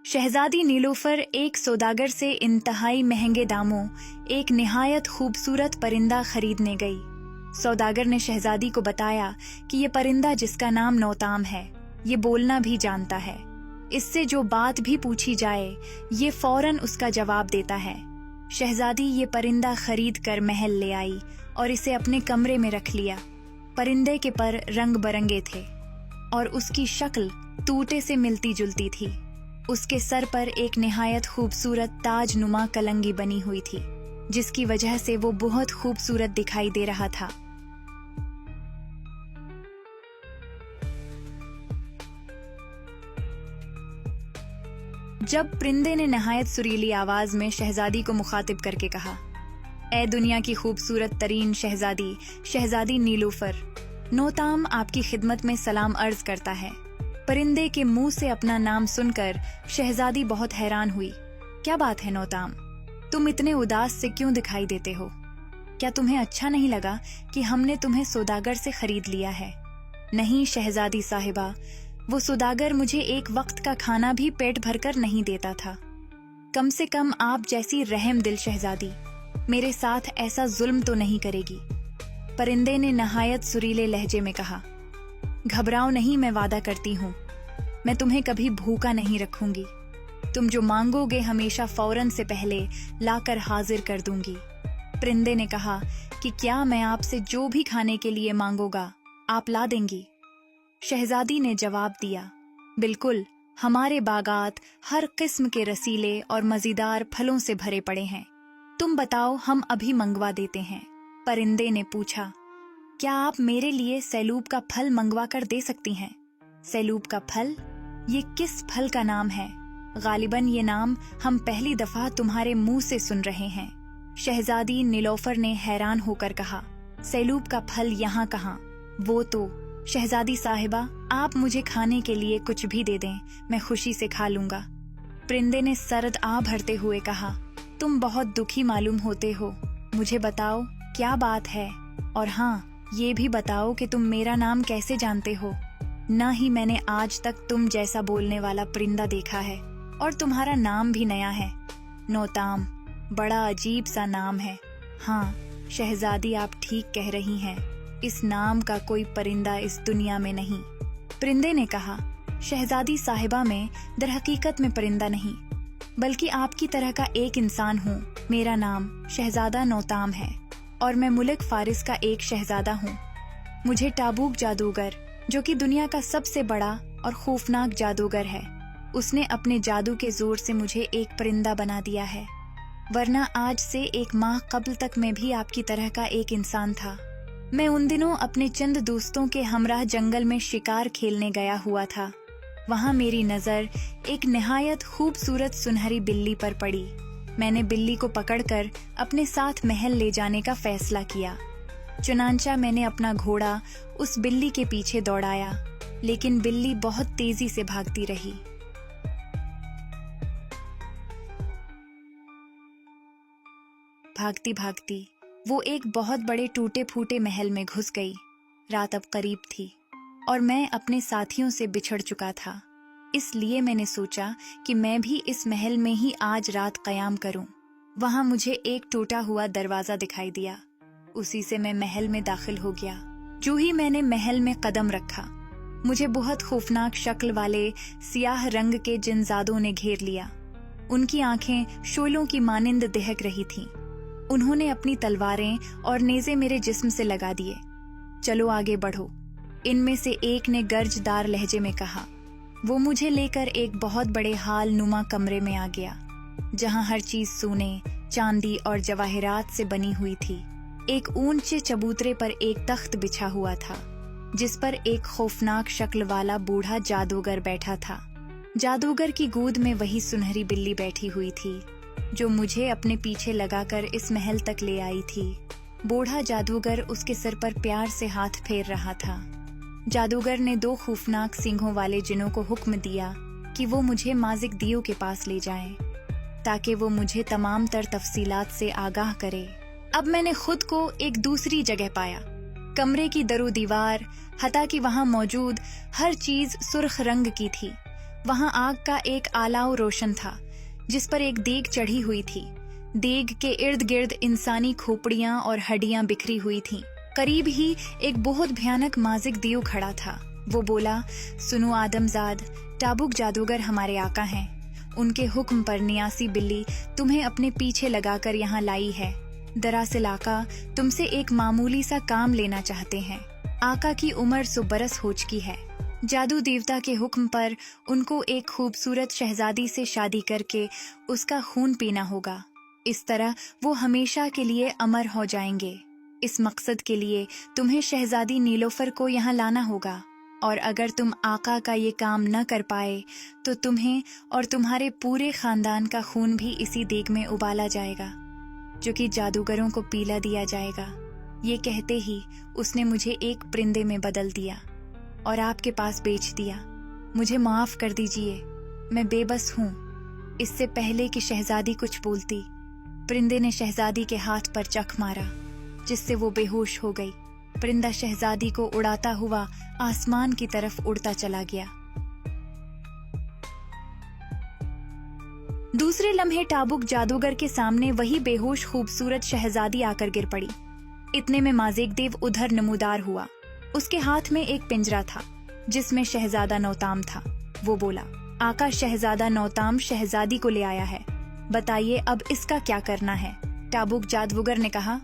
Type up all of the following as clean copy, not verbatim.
शहजादी नीलोफर एक सौदागर से इंतहाई महंगे दामों एक निहायत खूबसूरत परिंदा खरीदने गई। सौदागर ने शहजादी को बताया कि ये परिंदा जिसका नाम नौताम है, ये बोलना भी जानता है। इससे जो बात भी पूछी जाए ये फौरन उसका जवाब देता है। शहजादी ये परिंदा खरीद कर महल ले आई और इसे अपने कमरे में रख लिया। परिंदे के पर रंग बरंगे थे और उसकी शक्ल तूते से मिलती जुलती थी। उसके सर पर एक निहायत खूबसूरत ताज नुमा कलंगी बनी हुई थी, जिसकी वजह से वो बहुत खूबसूरत दिखाई दे रहा था। जब परिंदे ने नहायत सुरीली आवाज में शहजादी को मुखातिब करके कहा, ए दुनिया की खूबसूरत तरीन शहजादी, शहजादी नीलोफर, नौताम आपकी खिदमत में सलाम अर्ज करता है। परिंदे के मुंह से अपना नाम सुनकर शहजादी बहुत हैरान हुई। क्या बात है नौताम, तुम इतने उदास से क्यों दिखाई देते हो? क्या तुम्हें अच्छा नहीं लगा कि हमने तुम्हें सौदागर से खरीद लिया है? नहीं शहजादी साहिबा, वो सौदागर मुझे एक वक्त का खाना भी पेट भरकर नहीं देता था। कम से कम आप जैसी रहम दिल शहजादी मेरे साथ ऐसा जुल्म तो नहीं करेगी। परिंदे ने नहायत सुरीले लहजे में कहा, घबराओ नहीं, मैं वादा करती हूँ मैं तुम्हें कभी भूखा नहीं रखूंगी। तुम जो मांगोगे हमेशा फौरन से पहले लाकर हाजिर कर दूंगी। परिंदे ने कहा कि क्या मैं आपसे जो भी खाने के लिए मांगोगा आप ला देंगी? शहजादी ने जवाब दिया, बिल्कुल, हमारे बागात हर किस्म के रसीले और मज़ेदार फलों से भरे पड़े हैं। तुम बताओ, हम अभी मंगवा देते हैं। परिंदे ने पूछा, क्या आप मेरे लिए सैलूब का फल मंगवा कर दे सकती हैं? सैलूब का फल? ये किस फल का नाम है? गालिबन ये नाम हम पहली दफा तुम्हारे मुंह से सुन रहे हैं। शहजादी नीलोफर ने हैरान होकर कहा, सैलूब का फल यहाँ कहाँ? वो तो शहजादी साहिबा, आप मुझे खाने के लिए कुछ भी दे दें, मैं खुशी से खा लूंगा। परिंदे ने सरद आ भरते हुए कहा, तुम बहुत दुखी मालूम होते हो, मुझे बताओ क्या बात है? और हाँ, ये भी बताओ कि तुम मेरा नाम कैसे जानते हो? ना ही मैंने आज तक तुम जैसा बोलने वाला परिंदा देखा है, और तुम्हारा नाम भी नया है, नौताम। बड़ा अजीब सा नाम है। हाँ शहजादी, आप ठीक कह रही हैं, इस नाम का कोई परिंदा इस दुनिया में नहीं। परिंदे ने कहा, शहजादी साहिबा, मैं दरहकीकत में परिंदा नहीं बल्कि आपकी तरह का एक इंसान हूँ। मेरा नाम शहजादा नौताम है और मैं मुल्क फारिस का एक शहजादा हूँ। मुझे टाबूक जादूगर, जो कि दुनिया का सबसे बड़ा और खौफनाक जादूगर है, उसने अपने जादू के जोर से मुझे एक परिंदा बना दिया है, वरना आज से एक माह कबल तक मैं भी आपकी तरह का एक इंसान था। मैं उन दिनों अपने चंद दोस्तों के हमराह जंगल में शिकार खेलने गया हुआ था। वहाँ मेरी नज़र एक निहायत खूबसूरत सुनहरी बिल्ली पर पड़ी। मैंने बिल्ली को पकड़कर अपने साथ महल ले जाने का फैसला किया। चुनांचा मैंने अपना घोड़ा उस बिल्ली के पीछे दौड़ाया, लेकिन बिल्ली बहुत तेजी से भागती रही। भागती भागती वो एक बहुत बड़े टूटे फूटे महल में घुस गई। रात अब करीब थी और मैं अपने साथियों से बिछड़ चुका था। इसलिए मैंने सोचा कि मैं भी इस महल में ही आज रात कयाम करूं। वहां मुझे एक टूटा हुआ दरवाजा दिखाई दिया। उसी से मैं महल में दाखिल हो गया। जो ही मैंने महल में कदम रखा, मुझे बहुत खौफनाक शक्ल वाले सियाह रंग के जिनजादों ने घेर लिया। उनकी आंखें शोलों की मानिंद दहक रही थीं। उन्होंने अपनी तलवारें और नेज़े मेरे जिस्म से लगा दिए। चलो आगे बढ़ो, इनमें से एक ने गर्जदार लहजे में कहा। वो मुझे लेकर एक बहुत बड़े हाल नुमा कमरे में आ गया, जहां हर चीज सोने, चांदी और जवाहरात से बनी हुई थी। एक ऊंचे चबूतरे पर एक तख्त बिछा हुआ था, जिस पर एक खौफनाक शक्ल वाला बूढ़ा जादूगर बैठा था। जादूगर की गोद में वही सुनहरी बिल्ली बैठी हुई थी, जो मुझे अपने पीछे लगाकर इस महल तक ले आई थी। बूढ़ा जादूगर उसके सिर पर प्यार से हाथ फेर रहा था। जादूगर ने दो खौफनाक सींगों वाले जिनों को हुक्म दिया कि वो मुझे माजिक दियो के पास ले जाएं, ताकि वो मुझे तमाम तर तफसीलात से आगाह करे। अब मैंने खुद को एक दूसरी जगह पाया। कमरे की दरो दीवार, हता कि वहाँ मौजूद हर चीज सुर्ख रंग की थी। वहां आग का एक आलाव रोशन था जिस पर एक देग चढ़ी हुई थी। देग के इर्द गिर्द इंसानी खोपड़ियां और हड्डियां बिखरी हुई थीं। करीब ही एक बहुत भयानक माजिक दियो खड़ा था। वो बोला, सुनो आदमजाद, टाबुक जादूगर हमारे आका हैं। उनके हुक्म पर नियासी बिल्ली तुम्हें अपने पीछे लगाकर यहाँ लाई है। दरअसल आका तुमसे एक मामूली सा काम लेना चाहते हैं। आका की उम्र 100 बरस हो चुकी है। जादू देवता के हुक्म पर उनको एक खूबसूरत शहजादी से शादी करके उसका खून पीना होगा। इस तरह वो हमेशा के लिए अमर हो जाएंगे। इस मकसद के लिए तुम्हें शहजादी नीलोफर को यहाँ लाना होगा, और अगर तुम आका का ये काम न कर पाए तो तुम्हें और तुम्हारे पूरे खानदान का खून भी इसी देग में उबाला जाएगा, जो कि जादूगरों को पीला दिया जाएगा। ये कहते ही उसने मुझे एक परिंदे में बदल दिया और आपके पास बेच दिया। मुझे माफ कर दीजिए, मैं बेबस हूँ। इससे पहले कि शहजादी कुछ बोलती, परिंदे ने शहजादी के हाथ पर चख मारा, जिससे वो बेहोश हो गई। परिंदा शहजादी को उड़ाता हुआ आसमान की तरफ उड़ता चला गया। दूसरे लम्हे टाबुक जादूगर के सामने वही बेहोश खूबसूरत शहजादी आकर गिर पड़ी। इतने में माजिक देव उधर नमूदार हुआ। उसके हाथ में एक पिंजरा था जिसमें शहजादा नौताम था। वो बोला, आका शहजादा नौताम शहजादी को ले आया है, बताइए अब इसका क्या करना है। टाबुक जादूगर ने कहा,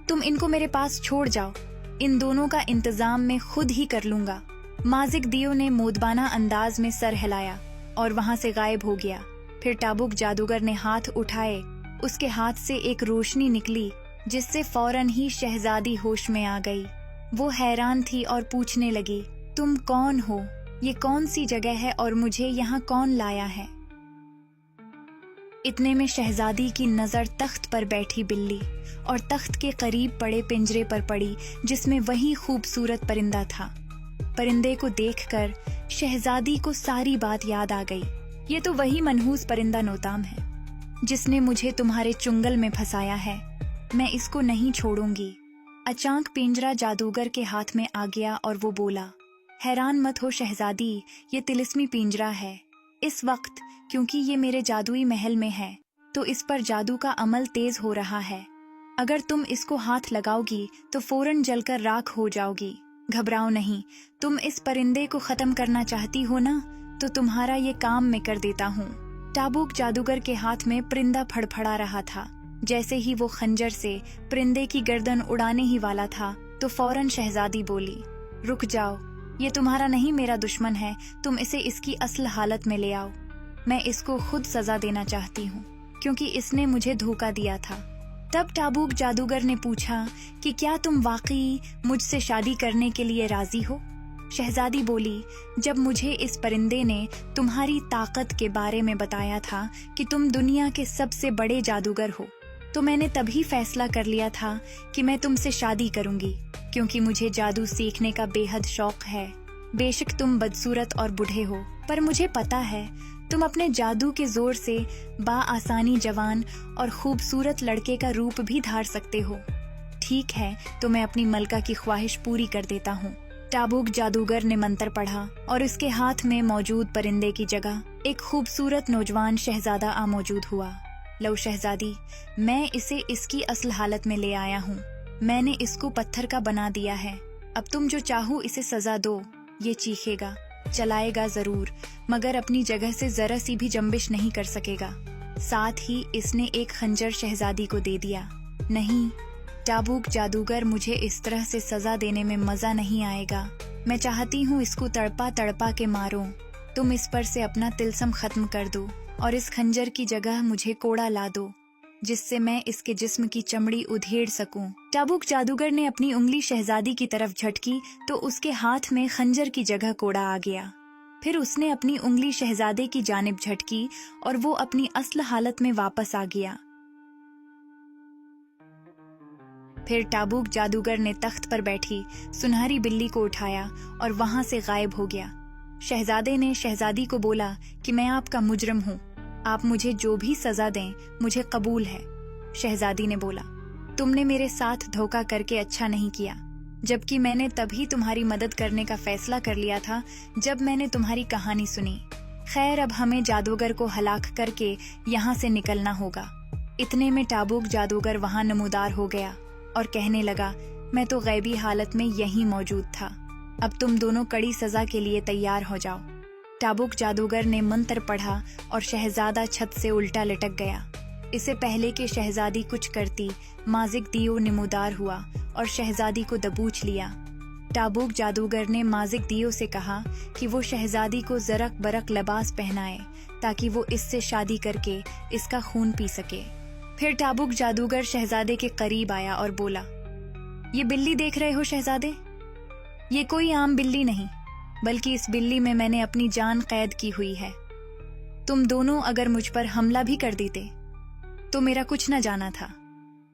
तुम इनको मेरे पास छोड़ जाओ, इन दोनों का इंतजाम मैं खुद ही कर लूंगा। माजिक दियो ने मोदबाना अंदाज में सर हिलाया और वहां से गायब हो गया। फिर टाबुक जादूगर ने हाथ उठाए, उसके हाथ से एक रोशनी निकली जिससे फौरन ही शहजादी होश में आ गई। वो हैरान थी और पूछने लगी, तुम कौन हो, ये कौन सी जगह है और मुझे यहाँ कौन लाया है। इतने में शहजादी की नजर तख्त पर बैठी बिल्ली और तख्त के करीब पड़े पिंजरे पर पड़ी जिसमें वही खूबसूरत परिंदा था। परिंदे को देखकर शहजादी को सारी बात याद आ गई। ये तो वही मनहूस परिंदा नौताम है जिसने मुझे तुम्हारे चुंगल में फंसाया है। मैं इसको नहीं छोड़ूंगी। अचानक पिंजरा जादूगर के हाथ में आ गया और वो बोला, हैरान मत हो शहजादी, ये तिलिस्मी पिंजरा है। इस वक्त क्योंकि ये मेरे जादुई महल में है तो इस पर जादू का अमल तेज हो रहा है। अगर तुम इसको हाथ लगाओगी तो फौरन जलकर राख हो जाओगी। घबराओ नहीं, तुम इस परिंदे को खत्म करना चाहती हो ना, तो तुम्हारा ये काम मैं कर देता हूँ। टाबुक जादूगर के हाथ में परिंदा फड़फड़ा रहा था। जैसे ही वो खंजर से परिंदे की गर्दन उड़ाने ही वाला था तो फौरन शहजादी बोली, रुक जाओ, ये तुम्हारा नहीं मेरा दुश्मन है, तुम इसे इसकी असल हालत में ले आओ। मैं इसको खुद सजा देना चाहती हूँ क्योंकि इसने मुझे धोखा दिया था। तब टाबुक जादूगर ने पूछा कि क्या तुम वाकई मुझसे शादी करने के लिए राजी हो। शहजादी बोली, जब मुझे इस परिंदे ने तुम्हारी ताकत के बारे में बताया था कि तुम दुनिया के सबसे बड़े जादूगर हो, तो मैंने तभी फैसला कर लिया था कि मैं तुमसे शादी करूंगी, क्योंकि मुझे जादू सीखने का बेहद शौक है। बेशक तुम बदसूरत और बूढ़े हो, पर मुझे पता है तुम अपने जादू के जोर से बाआसानी जवान और खूबसूरत लड़के का रूप भी धार सकते हो। ठीक है, तो मैं अपनी मलका की ख्वाहिश पूरी कर देता हूँ। टाबुक जादूगर ने मंत्र पढ़ा और उसके हाथ में मौजूद परिंदे की जगह एक खूबसूरत नौजवान शहजादा आ मौजूद हुआ। लो शहजादी, मैं इसे इसकी असल हालत में ले आया हूँ। मैंने इसको पत्थर का बना दिया है। अब तुम जो चाहो इसे सजा दो। ये चीखेगा, चलाएगा जरूर, मगर अपनी जगह से जरा सी भी जंबिश नहीं कर सकेगा। साथ ही इसने एक खंजर शहजादी को दे दिया। नहीं टाबुक जादूगर, मुझे इस तरह से सजा देने में मजा नहीं आएगा। मैं चाहती हूँ इसको तड़पा तड़पा के मारो। तुम इस पर से अपना तिलस्म खत्म कर दो और इस खंजर की जगह मुझे कोड़ा ला दो, जिससे मैं इसके जिस्म की चमड़ी उधेड़ सकूं। टाबुक जादूगर ने अपनी उंगली शहजादी की तरफ झटकी तो उसके हाथ में खंजर की जगह कोड़ा आ गया। फिर उसने अपनी उंगली शहजादे की जानिब झटकी और वो अपनी असल हालत में वापस आ गया। फिर टाबुक जादूगर ने तख्त पर बैठी सुनहरी बिल्ली को उठाया और वहां से गायब हो गया। शहजादे ने शहजादी को बोला कि मैं आपका मुजरिम हूँ, आप मुझे जो भी सजा दें मुझे कबूल है। शहजादी ने बोला, तुमने मेरे साथ धोखा करके अच्छा नहीं किया, जबकि मैंने तभी तुम्हारी मदद करने का फैसला कर लिया था जब मैंने तुम्हारी कहानी सुनी। खैर अब हमें जादूगर को हलाक करके यहाँ से निकलना होगा। इतने में टाबूक जादूगर वहाँ नमूदार हो गया और कहने लगा, मैं तो गैबी हालत में यहीं मौजूद था। अब तुम दोनों कड़ी सजा के लिए तैयार हो जाओ। टाबूक जादूगर ने मंत्र पढ़ा और शहजादा छत से उल्टा लटक गया। इससे पहले कि शहजादी कुछ करती, माजिक दियो नमूदार हुआ और शहजादी को दबोच लिया। टाबूक जादूगर ने माजिक दियो से कहा कि वो शहजादी को जरक बरक लिबास पहनाए ताकि वो इससे शादी करके इसका खून पी सके। फिर टाबूक जादूगर शहजादे के करीब आया और बोला, ये बिल्ली देख रहे हो शहजादे, ये कोई आम बिल्ली नहीं, बल्कि इस बिल्ली में मैंने अपनी जान कैद की हुई है। तुम दोनों अगर मुझ पर हमला भी कर देते तो मेरा कुछ न जाना था,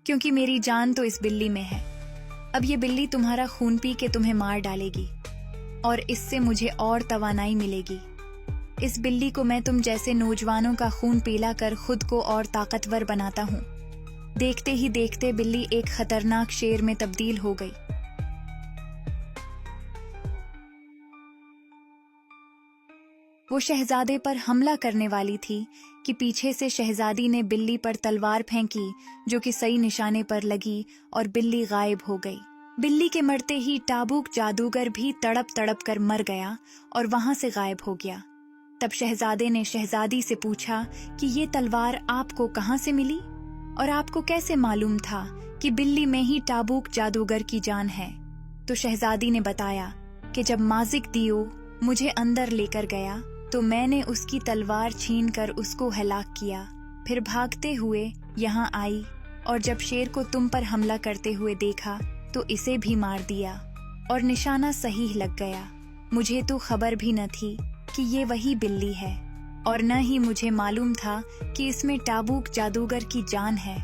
क्योंकि मेरी जान तो इस बिल्ली में है। अब ये बिल्ली तुम्हारा खून पी के तुम्हें मार डालेगी और इससे मुझे और तवानाई मिलेगी। इस बिल्ली को मैं तुम जैसे नौजवानों का खून पीला कर खुद को और ताकतवर बनाता हूँ। देखते ही देखते बिल्ली एक खतरनाक शेर में तब्दील हो गई। वो शहजादे पर हमला करने वाली थी कि पीछे से शहजादी ने बिल्ली पर तलवार फेंकी, जो कि सही निशाने पर लगी और बिल्ली गायब हो गई। बिल्ली के मरते ही टाबूक जादूगर भी तड़प तड़प कर मर गया और वहां से गायब हो गया। तब शहजादे ने शहजादी से पूछा कि ये तलवार आपको कहाँ से मिली और आपको कैसे मालूम था कि बिल्ली में ही टाबूक जादूगर की जान है। तो शहजादी ने बताया कि जब माजिक दियो मुझे अंदर लेकर गया तो मैंने उसकी तलवार छीनकर उसको हलाक किया, फिर भागते हुए यहाँ आई और जब शेर को तुम पर हमला करते हुए देखा तो इसे भी मार दिया और निशाना सही लग गया। मुझे तो खबर भी न थी कि ये वही बिल्ली है और न ही मुझे मालूम था कि इसमें टाबूक जादूगर की जान है।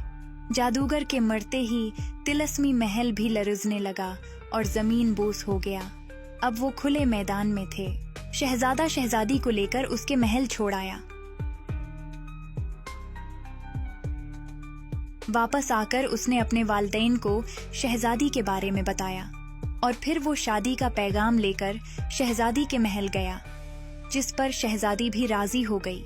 जादूगर के मरते ही तिलस्मी महल भी लरजने लगा और जमीन बोस हो गया। अब वो खुले मैदान में थे। शहजादा शहजादी को लेकर उसके महल छोड़ आया। वापस आकर उसने अपने वालिदैन को शहजादी के बारे में बताया और फिर वो शादी का पैगाम लेकर शहजादी के महल गया, जिस पर शहजादी भी राजी हो गई।